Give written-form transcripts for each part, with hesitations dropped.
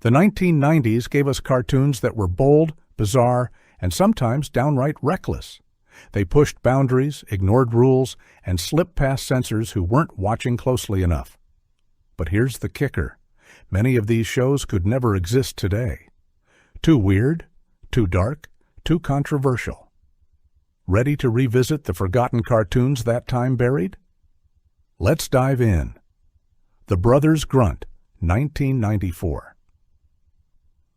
The 1990s gave us cartoons that were bold, bizarre, and sometimes downright reckless. They pushed boundaries, ignored rules, and slipped past censors who weren't watching closely enough. But here's the kicker. Many of these shows could never exist today. Too weird, too dark, too controversial. Ready to revisit the forgotten cartoons that time buried? Let's dive in. The Brothers Grunt, 1994.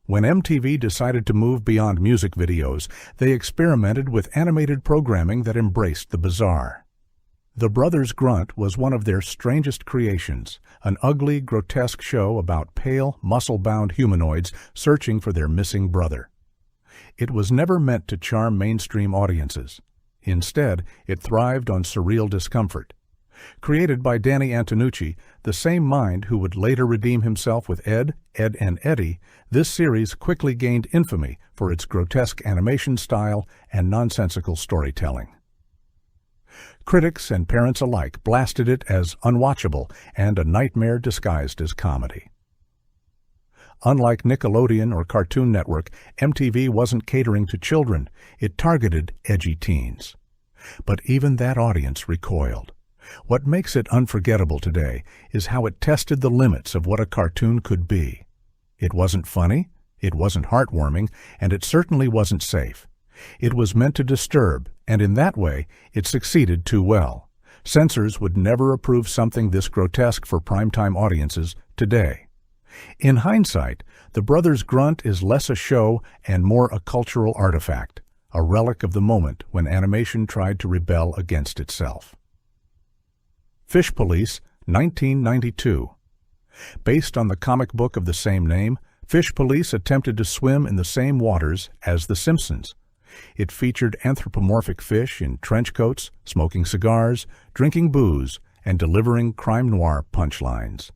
When MTV decided to move beyond music videos, they experimented with animated programming that embraced the bizarre. The Brothers Grunt was one of their strangest creations, an ugly, grotesque show about pale, muscle-bound humanoids searching for their missing brother. It was never meant to charm mainstream audiences. Instead, it thrived on surreal discomfort. Created by Danny Antonucci, the same mind who would later redeem himself with Ed, Ed and Eddie, this series quickly gained infamy for its grotesque animation style and nonsensical storytelling. Critics and parents alike blasted it as unwatchable and a nightmare disguised as comedy. Unlike Nickelodeon or Cartoon Network, MTV wasn't catering to children. It targeted edgy teens. But even that audience recoiled. What makes it unforgettable today is how it tested the limits of what a cartoon could be. It wasn't funny, it wasn't heartwarming, and it certainly wasn't safe. It was meant to disturb, and in that way, it succeeded too well. Censors would never approve something this grotesque for primetime audiences today. In hindsight, The Brothers Grunt is less a show and more a cultural artifact, a relic of the moment when animation tried to rebel against itself. Fish Police, 1992. Based on the comic book of the same name, Fish Police attempted to swim in the same waters as The Simpsons. It featured anthropomorphic fish in trench coats, smoking cigars, drinking booze, and delivering crime noir punchlines.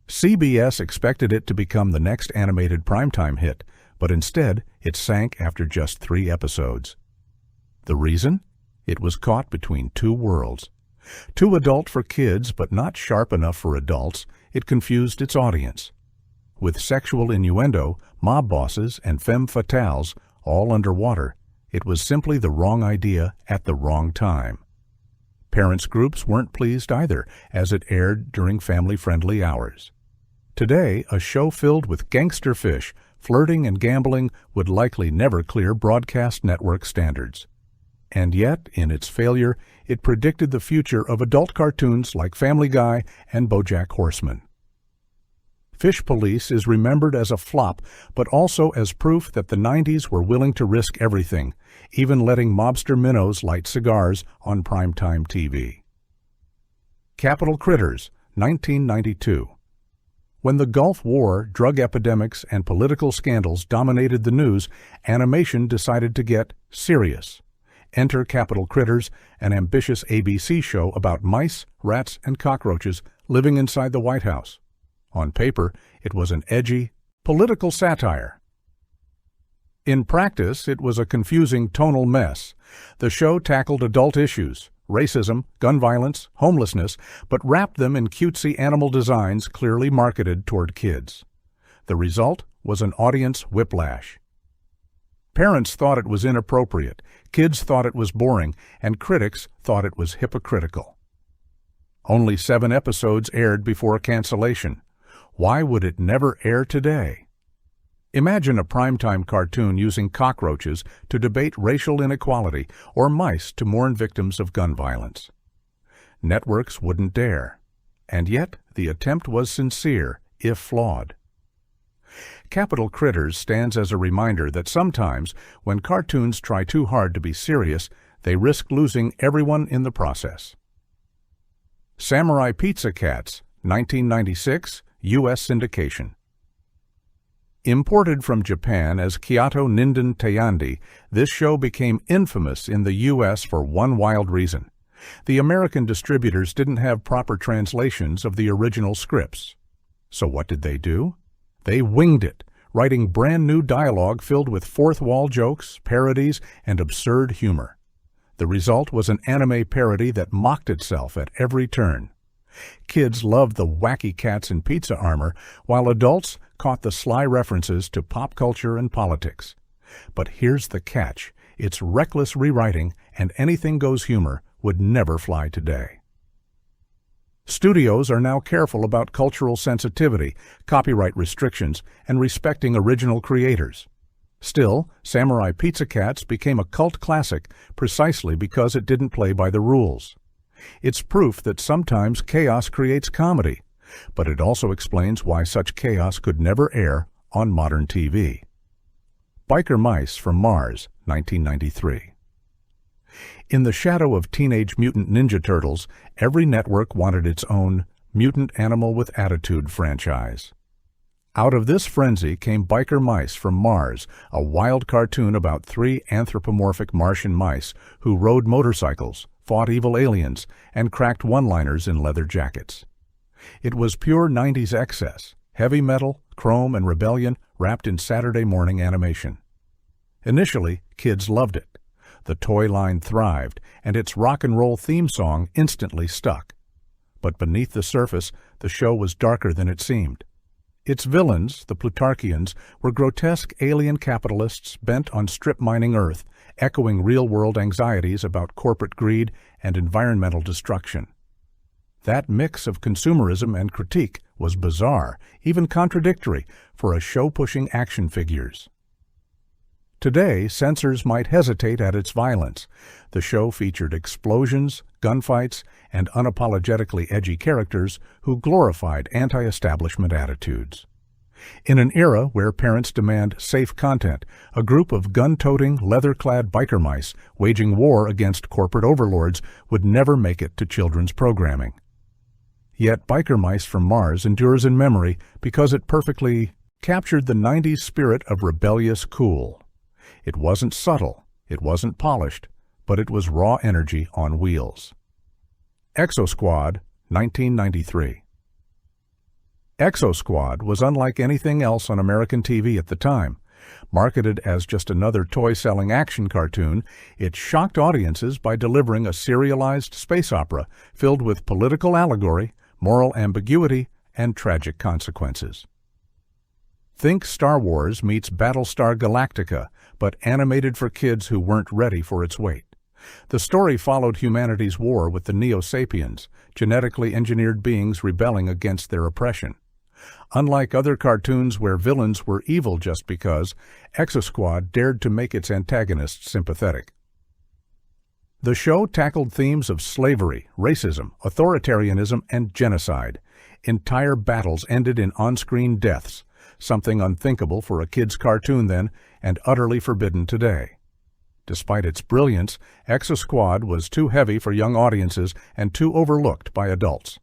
CBS expected it to become the next animated primetime hit, but instead it sank after just 3 episodes. The reason? It was caught between two worlds. Too adult for kids, but not sharp enough for adults, it confused its audience. With sexual innuendo, mob bosses, and femme fatales all underwater, it was simply the wrong idea at the wrong time. Parents' groups weren't pleased either, as it aired during family-friendly hours. Today, a show filled with gangster fish, flirting and gambling would likely never clear broadcast network standards. And yet, in its failure, it predicted the future of adult cartoons like Family Guy and BoJack Horseman. Fish Police is remembered as a flop, but also as proof that the 90s were willing to risk everything, even letting mobster minnows light cigars on primetime TV. Capital Critters, 1992. When the Gulf War, drug epidemics, and political scandals dominated the news, animation decided to get serious. Enter Capital Critters, an ambitious ABC show about mice, rats, and cockroaches living inside the White House. On paper, it was an edgy, political satire. In practice, it was a confusing tonal mess. The show tackled adult issues, racism, gun violence, homelessness, but wrapped them in cutesy animal designs clearly marketed toward kids. The result was an audience whiplash. Parents thought it was inappropriate, kids thought it was boring, and critics thought it was hypocritical. Only 7 episodes aired before cancellation. Why would it never air today? Imagine a primetime cartoon using cockroaches to debate racial inequality or mice to mourn victims of gun violence. Networks wouldn't dare. And yet, the attempt was sincere, if flawed. Capital Critters stands as a reminder that sometimes, when cartoons try too hard to be serious, they risk losing everyone in the process. Samurai Pizza Cats, 1996, U.S. syndication. Imported from Japan as Kyoto Ninden Teyandi, this show became infamous in the U.S. for one wild reason. The American distributors didn't have proper translations of the original scripts. So what did they do? They winged it, writing brand new dialogue filled with fourth-wall jokes, parodies, and absurd humor. The result was an anime parody that mocked itself at every turn. Kids loved the wacky cats in pizza armor, while adults caught the sly references to pop culture and politics. But here's the catch. Its reckless rewriting and anything-goes humor would never fly today. Studios are now careful about cultural sensitivity, copyright restrictions, and respecting original creators. Still, Samurai Pizza Cats became a cult classic precisely because it didn't play by the rules. It's proof that sometimes chaos creates comedy, but it also explains why such chaos could never air on modern TV. Biker Mice from Mars, 1993. In the shadow of Teenage Mutant Ninja Turtles, every network wanted its own Mutant Animal with Attitude franchise. Out of this frenzy came Biker Mice from Mars, a wild cartoon about 3 anthropomorphic Martian mice who rode motorcycles, fought evil aliens, and cracked one-liners in leather jackets. It was pure 90s excess, heavy metal, chrome, and rebellion wrapped in Saturday morning animation. Initially, kids loved it. The toy line thrived, and its rock and roll theme song instantly stuck. But beneath the surface, the show was darker than it seemed. Its villains, the Plutarchians, were grotesque alien capitalists bent on strip-mining Earth, echoing real-world anxieties about corporate greed and environmental destruction. That mix of consumerism and critique was bizarre, even contradictory, for a show pushing action figures. Today, censors might hesitate at its violence. The show featured explosions, gunfights, and unapologetically edgy characters who glorified anti-establishment attitudes. In an era where parents demand safe content, a group of gun-toting, leather-clad biker mice waging war against corporate overlords would never make it to children's programming. Yet Biker Mice from Mars endures in memory because it perfectly captured the 90s spirit of rebellious cool. It wasn't subtle, it wasn't polished, but it was raw energy on wheels. Exos Squad, 1993. Exos Squad was unlike anything else on American TV at the time. Marketed as just another toy-selling action cartoon, it shocked audiences by delivering a serialized space opera filled with political allegory, moral ambiguity, and tragic consequences. Think Star Wars meets Battlestar Galactica, but animated for kids who weren't ready for its weight. The story followed humanity's war with the Neo-Sapiens, genetically engineered beings rebelling against their oppression. Unlike other cartoons where villains were evil just because, Exos Squad dared to make its antagonists sympathetic. The show tackled themes of slavery, racism, authoritarianism, and genocide. Entire battles ended in on-screen deaths, something unthinkable for a kid's cartoon then and utterly forbidden today. Despite its brilliance, Exos Squad was too heavy for young audiences and too overlooked by adults.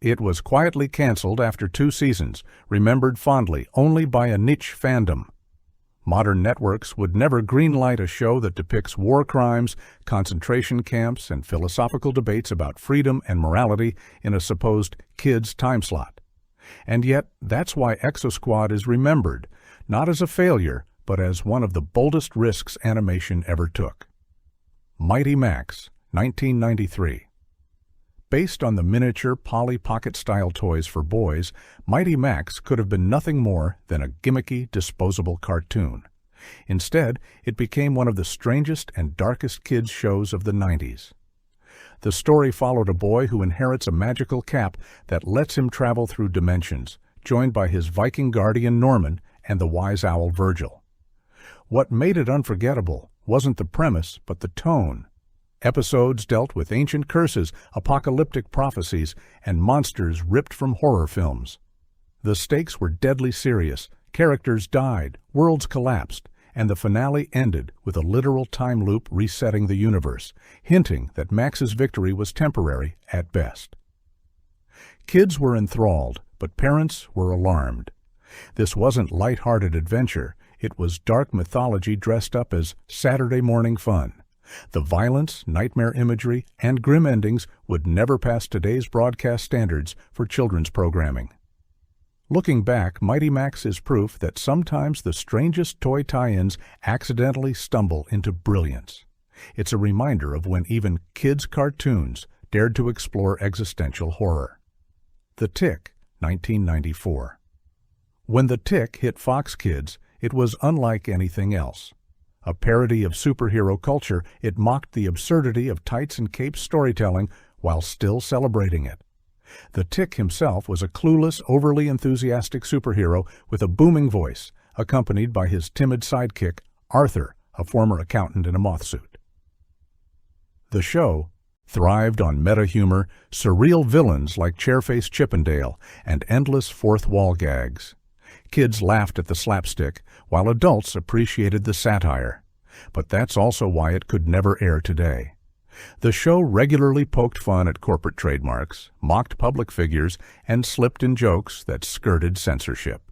It was quietly canceled after 2 seasons, remembered fondly only by a niche fandom. Modern networks would never greenlight a show that depicts war crimes, concentration camps, and philosophical debates about freedom and morality in a supposed kids' time slot. And yet, that's why Exos Squad is remembered, not as a failure, but as one of the boldest risks animation ever took. Mighty Max, 1993. Based on the miniature Polly Pocket-style toys for boys, Mighty Max could have been nothing more than a gimmicky, disposable cartoon. Instead, it became one of the strangest and darkest kids' shows of the 90s. The story followed a boy who inherits a magical cap that lets him travel through dimensions, joined by his Viking guardian Norman and the wise owl Virgil. What made it unforgettable wasn't the premise, but the tone. Episodes dealt with ancient curses, apocalyptic prophecies, and monsters ripped from horror films. The stakes were deadly serious, characters died, worlds collapsed, and the finale ended with a literal time loop resetting the universe, hinting that Max's victory was temporary at best. Kids were enthralled, but parents were alarmed. This wasn't light-hearted adventure, it was dark mythology dressed up as Saturday morning fun. The violence, nightmare imagery, and grim endings would never pass today's broadcast standards for children's programming. Looking back, Mighty Max is proof that sometimes the strangest toy tie-ins accidentally stumble into brilliance. It's a reminder of when even kids' cartoons dared to explore existential horror. The Tick, 1994. When The Tick hit Fox Kids, it was unlike anything else. A parody of superhero culture, it mocked the absurdity of tights and capes storytelling while still celebrating it. The Tick himself was a clueless, overly enthusiastic superhero with a booming voice, accompanied by his timid sidekick, Arthur, a former accountant in a moth suit. The show thrived on meta-humor, surreal villains like Chairface Chippendale, and endless fourth-wall gags. Kids laughed at the slapstick, while adults appreciated the satire. But that's also why it could never air today. The show regularly poked fun at corporate trademarks, mocked public figures, and slipped in jokes that skirted censorship.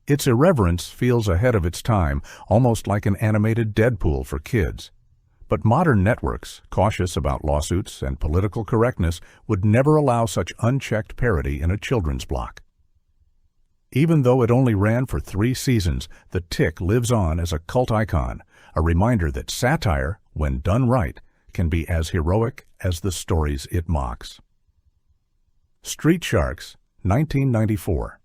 Its irreverence feels ahead of its time, almost like an animated Deadpool for kids. But modern networks, cautious about lawsuits and political correctness, would never allow such unchecked parody in a children's block. Even though it only ran for 3 seasons, The Tick lives on as a cult icon, a reminder that satire, when done right, can be as heroic as the stories it mocks. Street Sharks, 1994.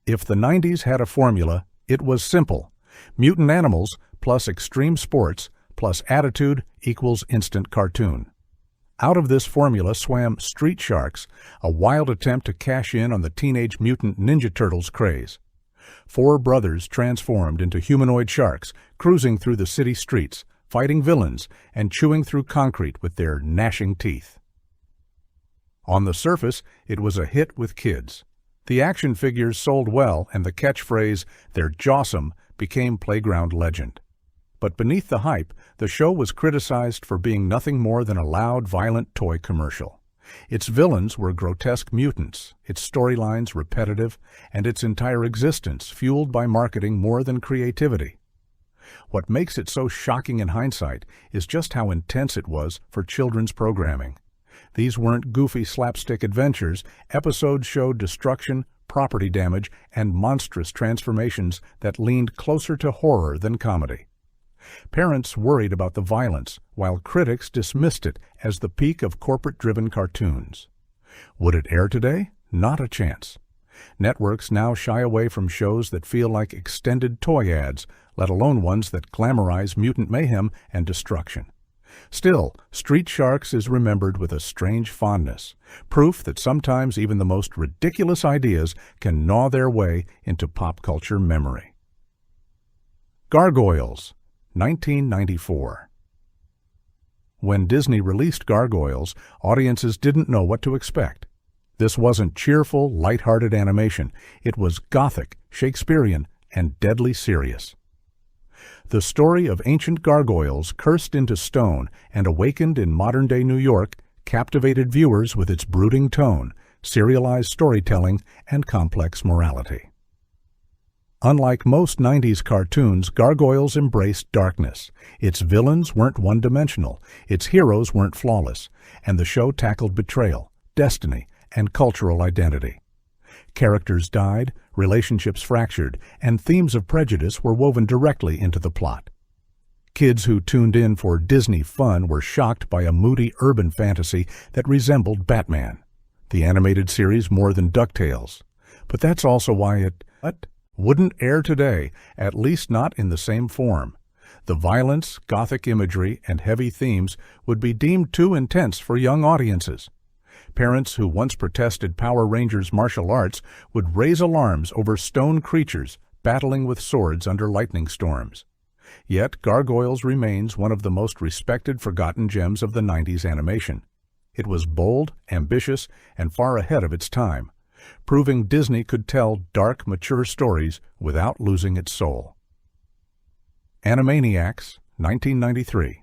If the 90s had a formula, it was simple. Mutant animals plus extreme sports plus attitude equals instant cartoon. Out of this formula swam Street Sharks, a wild attempt to cash in on the Teenage Mutant Ninja Turtles craze. 4 brothers transformed into humanoid sharks, cruising through the city streets, fighting villains, and chewing through concrete with their gnashing teeth. On the surface, it was a hit with kids. The action figures sold well, and the catchphrase, "They're jawsome," became playground legend. But beneath the hype, the show was criticized for being nothing more than a loud, violent toy commercial. Its villains were grotesque mutants, its storylines repetitive, and its entire existence fueled by marketing more than creativity. What makes it so shocking in hindsight is just how intense it was for children's programming. These weren't goofy slapstick adventures. Episodes showed destruction, property damage, and monstrous transformations that leaned closer to horror than comedy. Parents worried about the violence, while critics dismissed it as the peak of corporate-driven cartoons. Would it air today? Not a chance. Networks now shy away from shows that feel like extended toy ads, let alone ones that glamorize mutant mayhem and destruction. Still, Street Sharks is remembered with a strange fondness, proof that sometimes even the most ridiculous ideas can gnaw their way into pop culture memory. Gargoyles, 1994. When Disney released Gargoyles, audiences didn't know what to expect. This wasn't cheerful, light-hearted animation. It was gothic, Shakespearean, and deadly serious. The story of ancient gargoyles cursed into stone and awakened in modern-day New York captivated viewers with its brooding tone, serialized storytelling, and complex morality. Unlike most 90s cartoons, Gargoyles embraced darkness. Its villains weren't one-dimensional, its heroes weren't flawless, and the show tackled betrayal, destiny, and cultural identity. Characters died, relationships fractured, and themes of prejudice were woven directly into the plot. Kids who tuned in for Disney fun were shocked by a moody urban fantasy that resembled Batman, the animated series more than DuckTales. But that's also why it wouldn't air today, at least not in the same form. The violence, gothic imagery, and heavy themes would be deemed too intense for young audiences. Parents who once protested Power Rangers martial arts would raise alarms over stone creatures battling with swords under lightning storms. Yet Gargoyles remains one of the most respected forgotten gems of the 90s animation. It was bold, ambitious, and far ahead of its time, proving Disney could tell dark, mature stories without losing its soul. Animaniacs, 1993.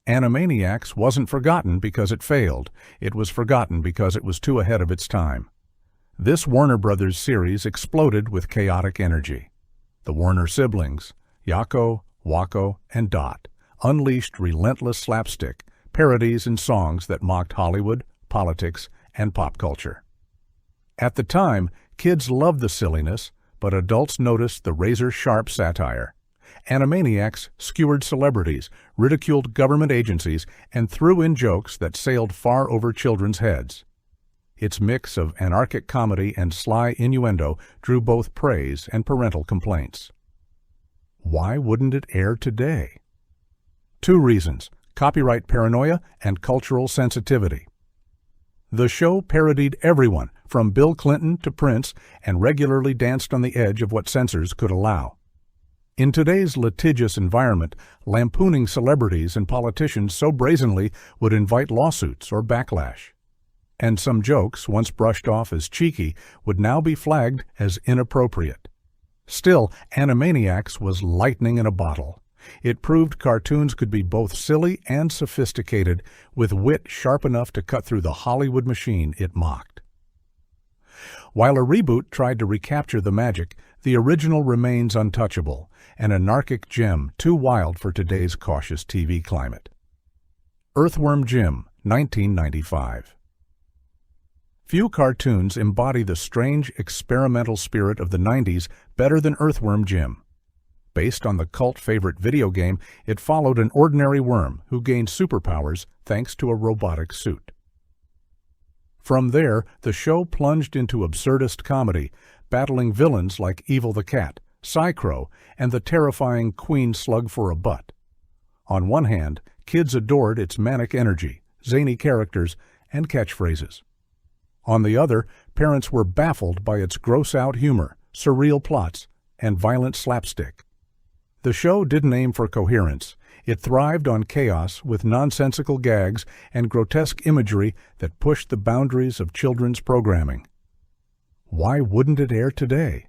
Animaniacs wasn't forgotten because it failed. It was forgotten because it was too ahead of its time. This Warner Brothers series exploded with chaotic energy. The Warner siblings, Yakko, Wakko, and Dot, unleashed relentless slapstick, parodies, and songs that mocked Hollywood, politics, and pop culture. At the time, kids loved the silliness, but adults noticed the razor-sharp satire. Animaniacs skewered celebrities, ridiculed government agencies, and threw in jokes that sailed far over children's heads. Its mix of anarchic comedy and sly innuendo drew both praise and parental complaints. Why wouldn't it air today? 2 reasons: copyright paranoia and cultural sensitivity. The show parodied everyone, from Bill Clinton to Prince, and regularly danced on the edge of what censors could allow. In today's litigious environment, lampooning celebrities and politicians so brazenly would invite lawsuits or backlash. And some jokes, once brushed off as cheeky, would now be flagged as inappropriate. Still, Animaniacs was lightning in a bottle. It proved cartoons could be both silly and sophisticated, with wit sharp enough to cut through the Hollywood machine it mocked. While a reboot tried to recapture the magic, the original remains untouchable, an anarchic gem too wild for today's cautious TV climate. Earthworm Jim, 1995. Few cartoons embody the strange, experimental spirit of the 90s better than Earthworm Jim. Based on the cult favorite video game, it followed an ordinary worm who gained superpowers thanks to a robotic suit. From there, the show plunged into absurdist comedy, battling villains like Evil the Cat, Psy-Crow, and the terrifying Queen Slug for a Butt. On one hand, kids adored its manic energy, zany characters, and catchphrases. On the other, parents were baffled by its gross-out humor, surreal plots, and violent slapstick. The show didn't aim for coherence. It thrived on chaos with nonsensical gags and grotesque imagery that pushed the boundaries of children's programming. Why wouldn't it air today?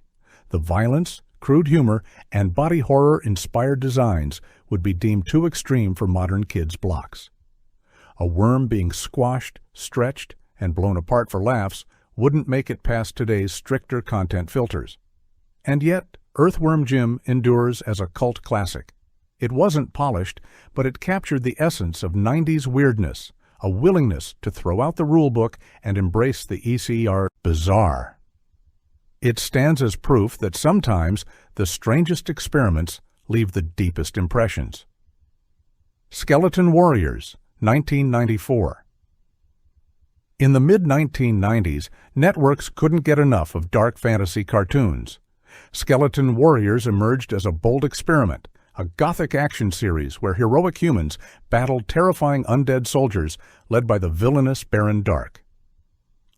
The violence, crude humor, and body horror-inspired designs would be deemed too extreme for modern kids' blocks. A worm being squashed, stretched, and blown apart for laughs wouldn't make it past today's stricter content filters. And yet, Earthworm Jim endures as a cult classic. It wasn't polished, but it captured the essence of 90s weirdness, a willingness to throw out the rulebook and embrace the ECR bizarre. It stands as proof that sometimes the strangest experiments leave the deepest impressions. Skeleton Warriors, 1994. In the mid-1990s, networks couldn't get enough of dark fantasy cartoons. Skeleton Warriors emerged as a bold experiment, a gothic action series where heroic humans battled terrifying undead soldiers led by the villainous Baron Dark.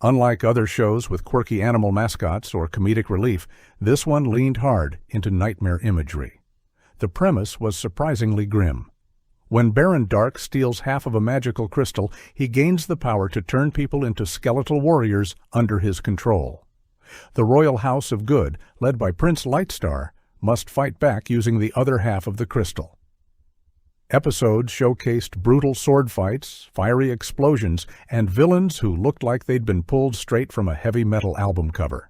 Unlike other shows with quirky animal mascots or comedic relief, this one leaned hard into nightmare imagery. The premise was surprisingly grim. When Baron Dark steals half of a magical crystal, he gains the power to turn people into skeletal warriors under his control. The Royal House of Good, led by Prince Lightstar, must fight back using the other half of the crystal. Episodes showcased brutal sword fights, fiery explosions, and villains who looked like they'd been pulled straight from a heavy metal album cover.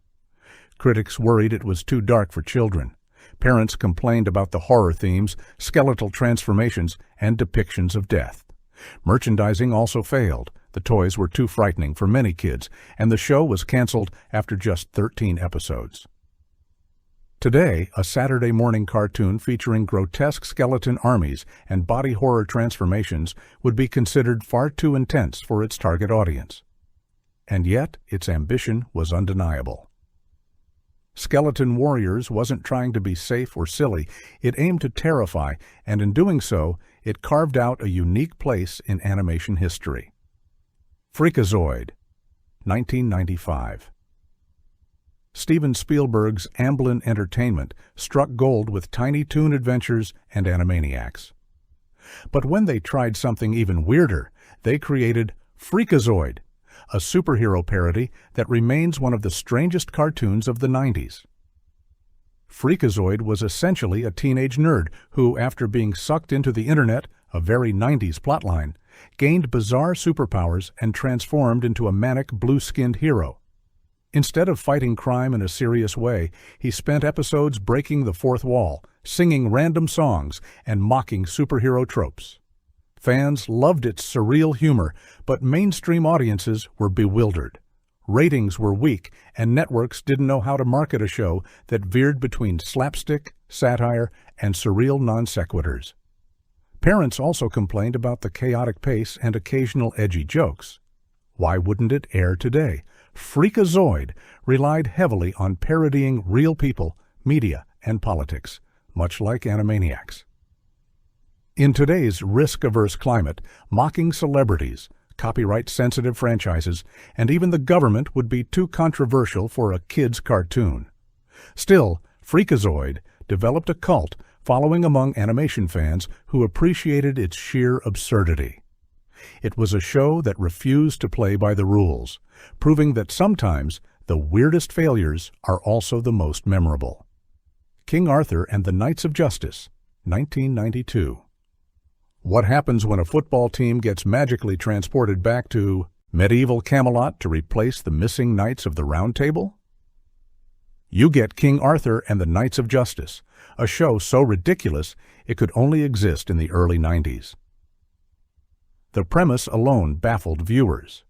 Critics worried it was too dark for children. Parents complained about the horror themes, skeletal transformations, and depictions of death. Merchandising also failed. The toys were too frightening for many kids, and the show was canceled after just 13 episodes. Today, a Saturday morning cartoon featuring grotesque skeleton armies and body horror transformations would be considered far too intense for its target audience. And yet, its ambition was undeniable. Skeleton Warriors wasn't trying to be safe or silly. It aimed to terrify, and in doing so, it carved out a unique place in animation history. Freakazoid, 1995. Steven Spielberg's Amblin Entertainment struck gold with Tiny Toon Adventures and Animaniacs. But when they tried something even weirder, they created Freakazoid, a superhero parody that remains one of the strangest cartoons of the 90s. Freakazoid was essentially a teenage nerd who, after being sucked into the internet, a very 90s plotline, gained bizarre superpowers and transformed into a manic blue-skinned hero. Instead of fighting crime in a serious way, he spent episodes breaking the fourth wall, singing random songs, and mocking superhero tropes. Fans loved its surreal humor, but mainstream audiences were bewildered. Ratings were weak, and networks didn't know how to market a show that veered between slapstick, satire, and surreal non-sequiturs. Parents also complained about the chaotic pace and occasional edgy jokes. Why wouldn't it air today? Freakazoid relied heavily on parodying real people, media, and politics, much like Animaniacs. In today's risk-averse climate, mocking celebrities, copyright-sensitive franchises, and even the government would be too controversial for a kid's cartoon. Still, Freakazoid developed a cult following among animation fans who appreciated its sheer absurdity. It was a show that refused to play by the rules, proving that sometimes the weirdest failures are also the most memorable. King Arthur and the Knights of Justice, 1992. What happens when a football team gets magically transported back to medieval Camelot to replace the missing Knights of the Round Table? You get King Arthur and the Knights of Justice, a show so ridiculous it could only exist in the early 90s. The premise alone baffled viewers.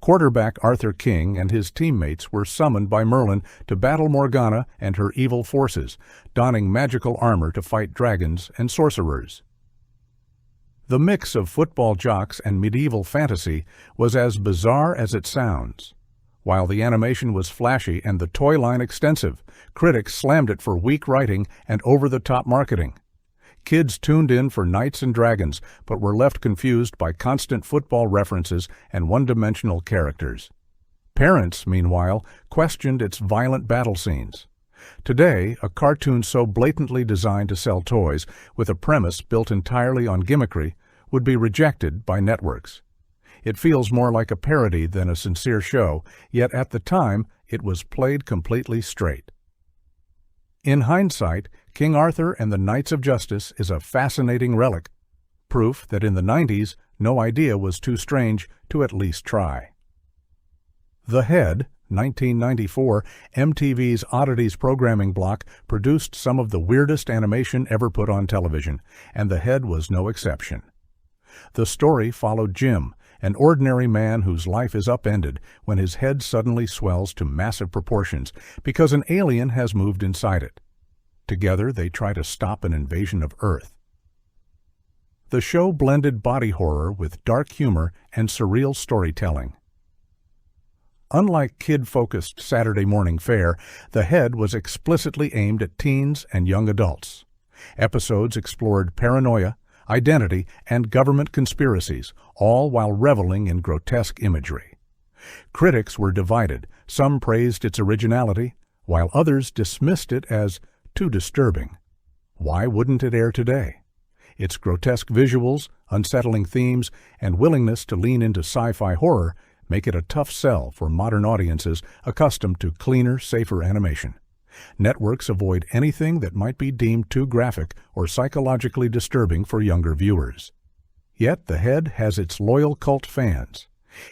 Quarterback Arthur King and his teammates were summoned by Merlin to battle Morgana and her evil forces, donning magical armor to fight dragons and sorcerers. The mix of football jocks and medieval fantasy was as bizarre as it sounds. While the animation was flashy and the toy line extensive, critics slammed it for weak writing and over-the-top marketing. Kids tuned in for knights and dragons, but were left confused by constant football references and one-dimensional characters. Parents, meanwhile, questioned its violent battle scenes. Today, a cartoon so blatantly designed to sell toys, with a premise built entirely on gimmickry, would be rejected by networks. It feels more like a parody than a sincere show, yet at the time, it was played completely straight. In hindsight, King Arthur and the Knights of Justice is a fascinating relic, proof that in the 90s, no idea was too strange to at least try. The Head, 1994, MTV's Oddities programming block produced some of the weirdest animation ever put on television, and The Head was no exception. The story followed Jim, an ordinary man whose life is upended when his head suddenly swells to massive proportions because an alien has moved inside it. Together, they try to stop an invasion of Earth. The show blended body horror with dark humor and surreal storytelling. Unlike kid-focused Saturday morning fare, The Head was explicitly aimed at teens and young adults. Episodes explored paranoia, identity, and government conspiracies, all while reveling in grotesque imagery. Critics were divided. Some praised its originality, while others dismissed it as too disturbing. Why wouldn't it air today? Its grotesque visuals, unsettling themes, and willingness to lean into sci-fi horror make it a tough sell for modern audiences accustomed to cleaner, safer animation. Networks avoid anything that might be deemed too graphic or psychologically disturbing for younger viewers. Yet The Head has its loyal cult fans.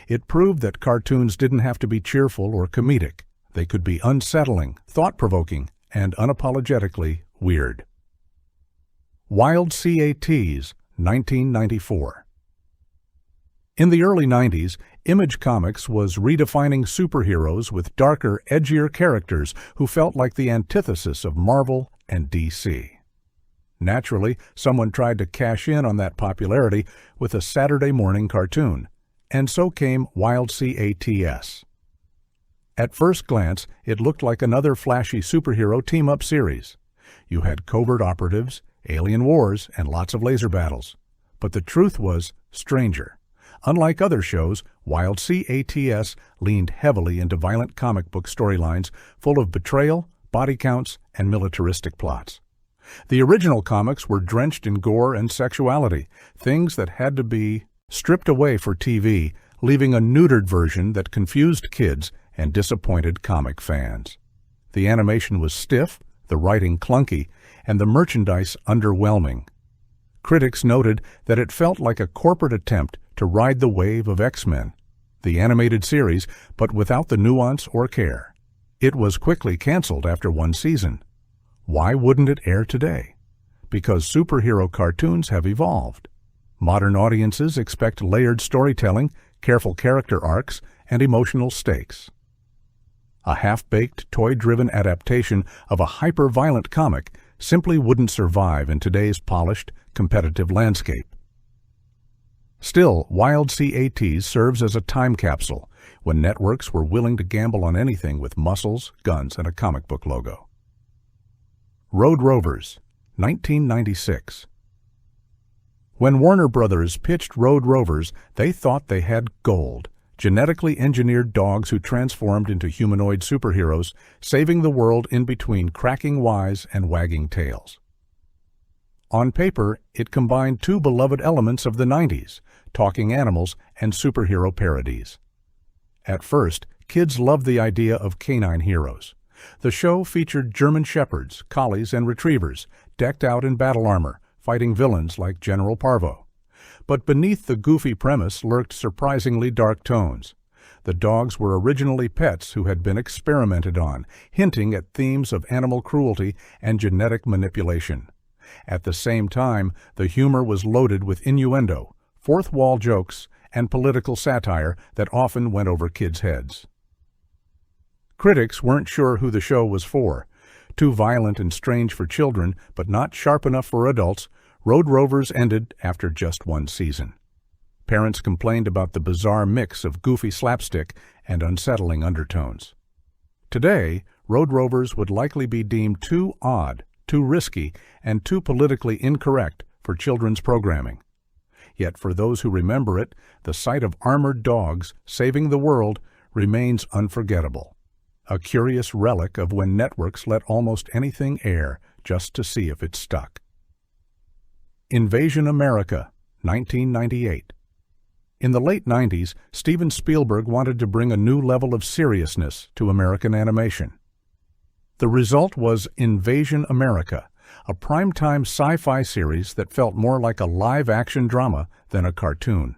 It proved that cartoons didn't have to be cheerful or comedic. They could be unsettling, thought-provoking, and unapologetically weird. WildC.A.T.s, 1994. In the early 90s, Image Comics was redefining superheroes with darker, edgier characters who felt like the antithesis of Marvel and DC. Naturally, someone tried to cash in on that popularity with a Saturday morning cartoon, and so came WildC.A.T.s. At first glance, it looked like another flashy superhero team-up series. You had covert operatives, alien wars, and lots of laser battles. But the truth was stranger. Unlike other shows, WildC.A.T.s leaned heavily into violent comic book storylines full of betrayal, body counts, and militaristic plots. The original comics were drenched in gore and sexuality, things that had to be stripped away for TV, leaving a neutered version that confused kids and disappointed comic fans. The animation was stiff, the writing clunky, and the merchandise underwhelming. Critics noted that it felt like a corporate attempt to ride the wave of X-Men, the animated series, but without the nuance or care. It was quickly canceled after one season. Why wouldn't it air today? Because superhero cartoons have evolved. Modern audiences expect layered storytelling, careful character arcs, and emotional stakes. A half-baked, toy-driven adaptation of a hyper-violent comic simply wouldn't survive in today's polished, competitive landscape. Still, WildC.A.T.s serves as a time capsule, when networks were willing to gamble on anything with muscles, guns, and a comic book logo. Road Rovers, 1996. When Warner Brothers pitched Road Rovers, they thought they had gold. Genetically engineered dogs who transformed into humanoid superheroes, saving the world in between cracking wise and wagging tails. On paper, it combined two beloved elements of the 90s, talking animals and superhero parodies. At first, kids loved the idea of canine heroes. The show featured German shepherds, collies, and retrievers, decked out in battle armor, fighting villains like General Parvo. But beneath the goofy premise lurked surprisingly dark tones. The dogs were originally pets who had been experimented on, hinting at themes of animal cruelty and genetic manipulation. At the same time, the humor was loaded with innuendo, fourth-wall jokes, and political satire that often went over kids' heads. Critics weren't sure who the show was for. Too violent and strange for children, but not sharp enough for adults, Road Rovers ended after just one season. Parents complained about the bizarre mix of goofy slapstick and unsettling undertones. Today, Road Rovers would likely be deemed too odd, too risky, and too politically incorrect for children's programming. Yet for those who remember it, the sight of armored dogs saving the world remains unforgettable. A curious relic of when networks let almost anything air just to see if it stuck. Invasion America, 1998. In the late 90s, Steven Spielberg wanted to bring a new level of seriousness to American animation. The result was Invasion America, a primetime sci-fi series that felt more like a live-action drama than a cartoon.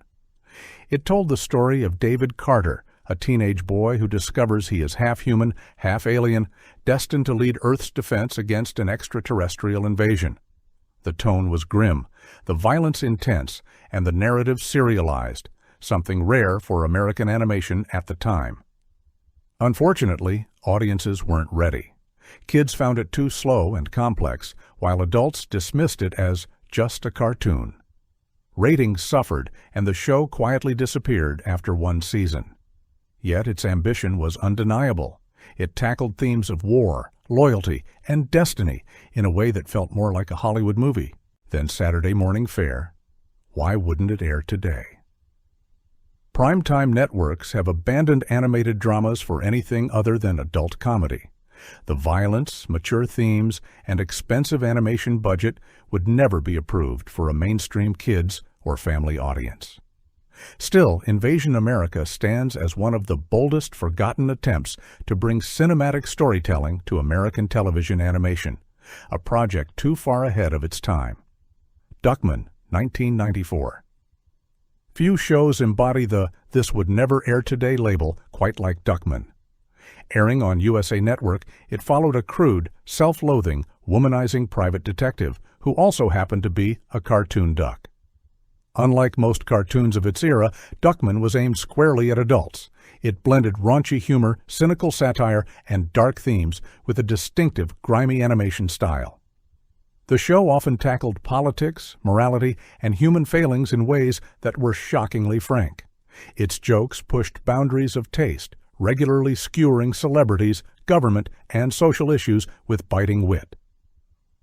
It told the story of David Carter, a teenage boy who discovers he is half human, half alien, destined to lead Earth's defense against an extraterrestrial invasion. The tone was grim, the violence intense, and the narrative serialized, something rare for American animation at the time. Unfortunately, audiences weren't ready. Kids found it too slow and complex, while adults dismissed it as just a cartoon. Ratings suffered, and the show quietly disappeared after one season. Yet its ambition was undeniable. It tackled themes of war, loyalty, and destiny in a way that felt more like a Hollywood movie than Saturday morning fare. Why wouldn't it air today? Primetime networks have abandoned animated dramas for anything other than adult comedy. The violence, mature themes, and expensive animation budget would never be approved for a mainstream kids or family audience. Still, Invasion America stands as one of the boldest forgotten attempts to bring cinematic storytelling to American television animation, a project too far ahead of its time. Duckman, 1994. Few shows embody the "this would never air today" label quite like Duckman. Airing on USA Network, it followed a crude, self-loathing, womanizing private detective who also happened to be a cartoon duck. Unlike most cartoons of its era, Duckman was aimed squarely at adults. It blended raunchy humor, cynical satire, and dark themes with a distinctive, grimy animation style. The show often tackled politics, morality, and human failings in ways that were shockingly frank. Its jokes pushed boundaries of taste, regularly skewering celebrities, government, and social issues with biting wit.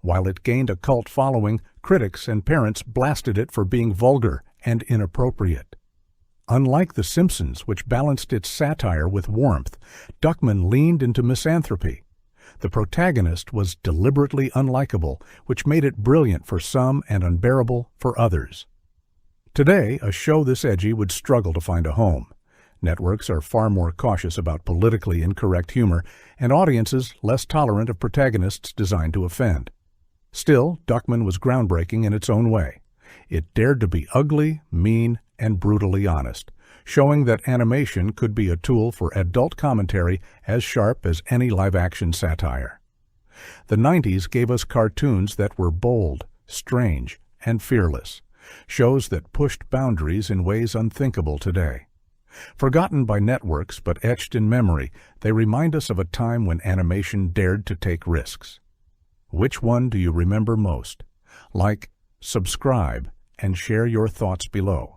While it gained a cult following, critics and parents blasted it for being vulgar and inappropriate. Unlike The Simpsons, which balanced its satire with warmth, Duckman leaned into misanthropy. The protagonist was deliberately unlikable, which made it brilliant for some and unbearable for others. Today, a show this edgy would struggle to find a home. Networks are far more cautious about politically incorrect humor, and audiences less tolerant of protagonists designed to offend. Still, Duckman was groundbreaking in its own way. It dared to be ugly, mean, and brutally honest, showing that animation could be a tool for adult commentary as sharp as any live-action satire. The 90s gave us cartoons that were bold, strange, and fearless, shows that pushed boundaries in ways unthinkable today. Forgotten by networks but etched in memory, they remind us of a time when animation dared to take risks. Which one do you remember most? Like, subscribe, and share your thoughts below.